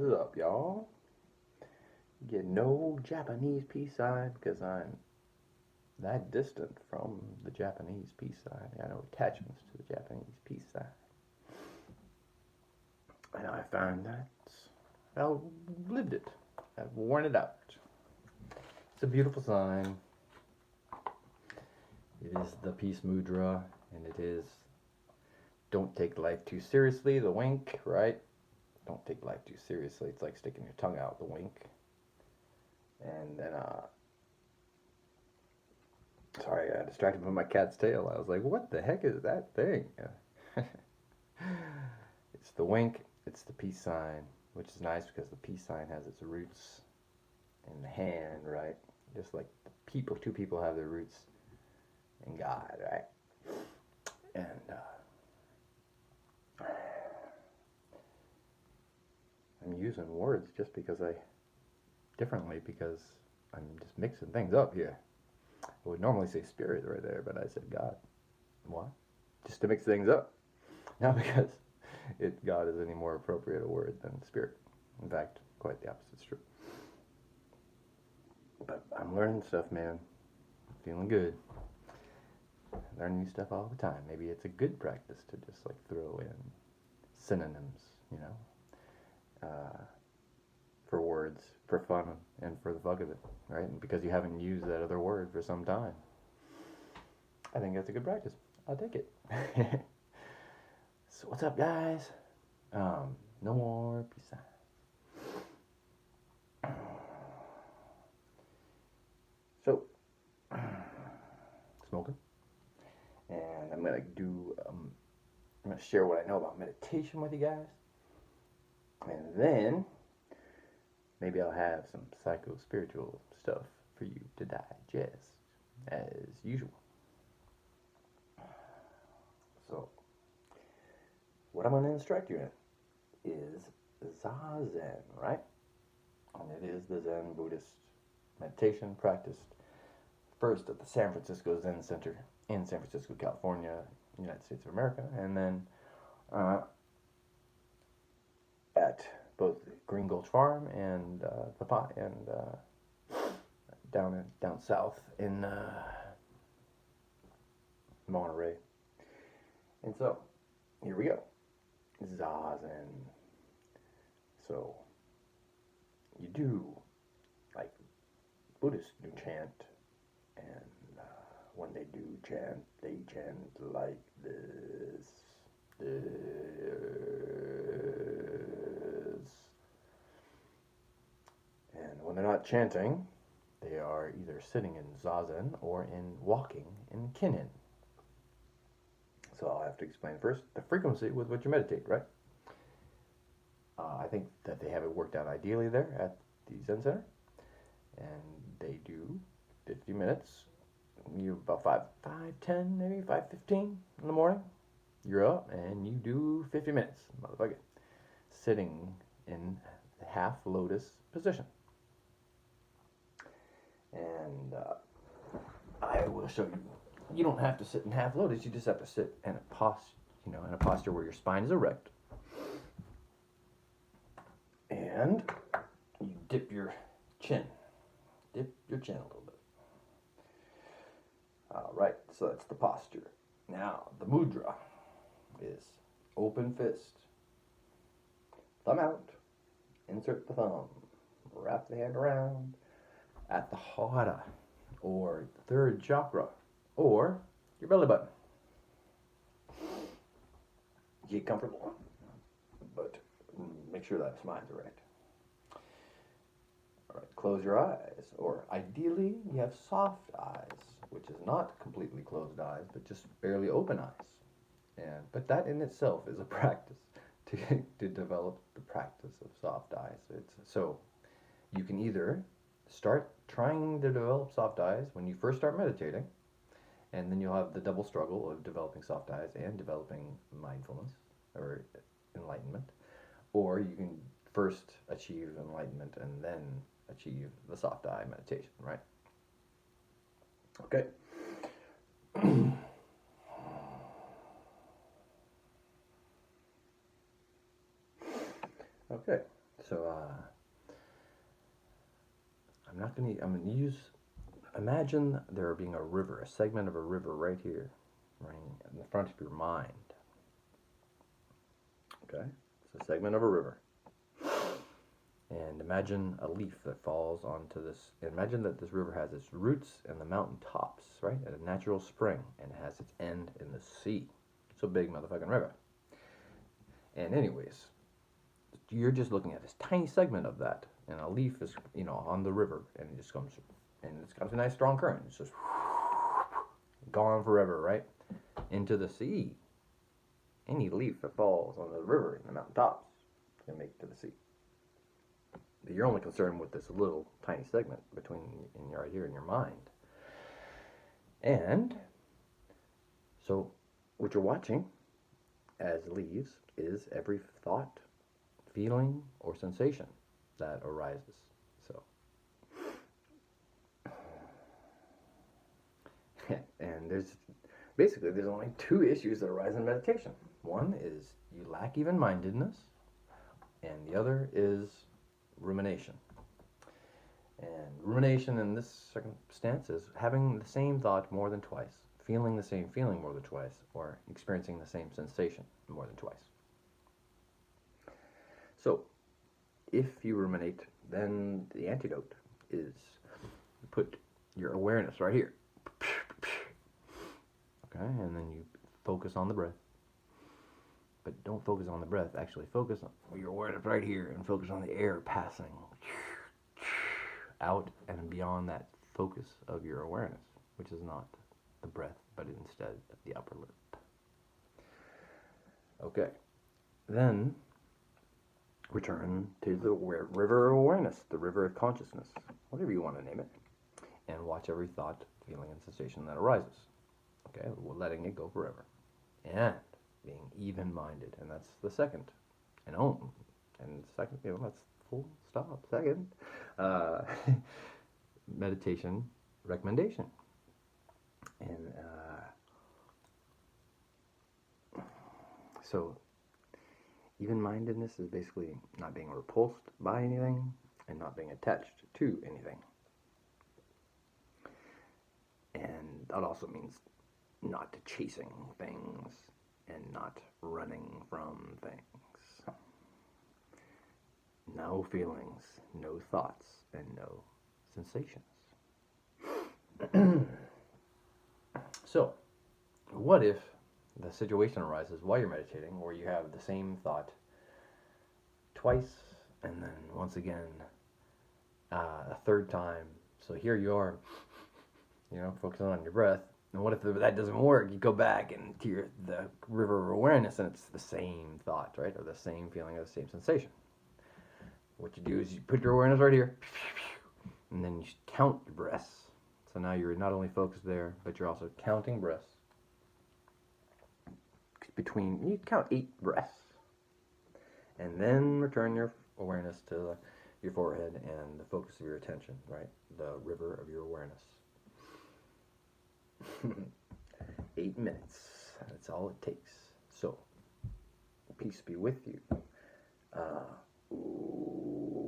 What is up, y'all? Get no Japanese peace sign because I'm that distant from the Japanese peace sign. I got no attachments to the Japanese peace sign. And I found that I've lived it. I've worn it out. It's a beautiful sign. It is the peace mudra, and it is don't take life too seriously, the wink, right? Don't take life too seriously. It's like sticking your tongue out, the wink. And then, sorry, I got distracted by my cat's tail. I was like, what the heck is that thing? It's the wink, it's the peace sign, which is nice because the peace sign has its roots in the hand, right? Just like two people have their roots in God, right? And, I'm using words just differently because I'm just mixing things up here. I would normally say spirit right there, but I said God. Why? Just to mix things up. Not because God is any more appropriate a word than spirit. In fact, quite the opposite is true. But I'm learning stuff, man. Feeling good. Learning new stuff all the time. Maybe it's a good practice to just like throw in synonyms, for words, for fun, and for the fuck of it, right? And because you haven't used that other word for some time. I think that's a good practice. I'll take it. So what's up, guys? No more peace signs. So, smoking. And I'm gonna share what I know about meditation with you guys. And then maybe I'll have some psycho-spiritual stuff for you to digest, as usual. So, what I'm going to instruct you in is Zazen, right? And it is the Zen Buddhist meditation practiced first at the San Francisco Zen Center in San Francisco, California, United States of America, and then at both Green Gulch Farm and down south in Monterey. And so, here we go. Zazen. So, you do, like, Buddhists do chant, and when they do chant, they chant like this. And when they're not chanting, they are either sitting in Zazen or in walking in Kinin. So I'll have to explain first the frequency with which you meditate, right? I think that they have it worked out ideally there at the Zen Center. And they do 50 minutes. You about 5:10, maybe 5:15 in the morning. You're up and you do 50 minutes, motherfucker. Sitting in half lotus position. And I will show you. You don't have to sit in half lotus. You just have to sit in a posture where your spine is erect. And you dip your chin. Dip your chin a little bit. All right, so that's the posture. Now, the mudra is open fist. Thumb out. Insert the thumb. Wrap the hand around at the hara, or the third chakra, or your belly button. Get comfortable, but make sure that spine's erect. All right, close your eyes, or ideally you have soft eyes, which is not completely closed eyes, but just barely open eyes. But that in itself is a practice to develop the practice of soft eyes. So you can either start trying to develop soft eyes when you first start meditating, and then you'll have the double struggle of developing soft eyes and developing mindfulness or enlightenment. Or you can first achieve enlightenment and then achieve the soft eye meditation, right? Okay. Okay, So I'm gonna use. Imagine there being a river, a segment of a river right here, right in the front of your mind. Okay, it's a segment of a river. And imagine a leaf that falls onto this. Imagine that this river has its roots in the mountain tops, right? At a natural spring, and it has its end in the sea. It's a big motherfucking river. And anyways, you're just looking at this tiny segment of that, and a leaf is, on the river, and it just comes, and it's got a nice strong current. It's just gone forever, right? Into the sea. Any leaf that falls on the river in the mountain tops can make it to the sea. But you're only concerned with this little tiny segment between in your idea and your mind. And so what you're watching as leaves is every thought, feeling, or sensation that arises. So and there's only two issues that arise in meditation. One is you lack even-mindedness, and the other is rumination. And rumination in this circumstance is having the same thought more than twice, feeling the same feeling more than twice, or experiencing the same sensation more than twice. So, if you ruminate, then the antidote is you put your awareness right here. Okay, and then you focus on the breath. But don't focus on the breath, actually focus on your awareness right here and focus on the air passing out and beyond that focus of your awareness, which is not the breath, but instead the upper lip. Okay, then return to the river of awareness, the river of consciousness, whatever you want to name it, and watch every thought, feeling, and sensation that arises. Okay, we're letting it go forever. And being even-minded, and that's the second, and second, that's full stop, second, meditation recommendation. And so even-mindedness is basically not being repulsed by anything and not being attached to anything. And that also means not chasing things and not running from things. No feelings, no thoughts, and no sensations. So, what if the situation arises while you're meditating where you have the same thought twice and then once again a third time? So here you are, focusing on your breath. And what if that doesn't work? You go back into the river of awareness and it's the same thought, right? Or the same feeling or the same sensation. What you do is you put your awareness right here and then you count your breaths. So now you're not only focused there, but you're also counting breaths. You count 8 breaths. And then return your awareness to your forehead and the focus of your attention, right? The river of your awareness. 8 minutes. That's all it takes. So, peace be with you. Ooh.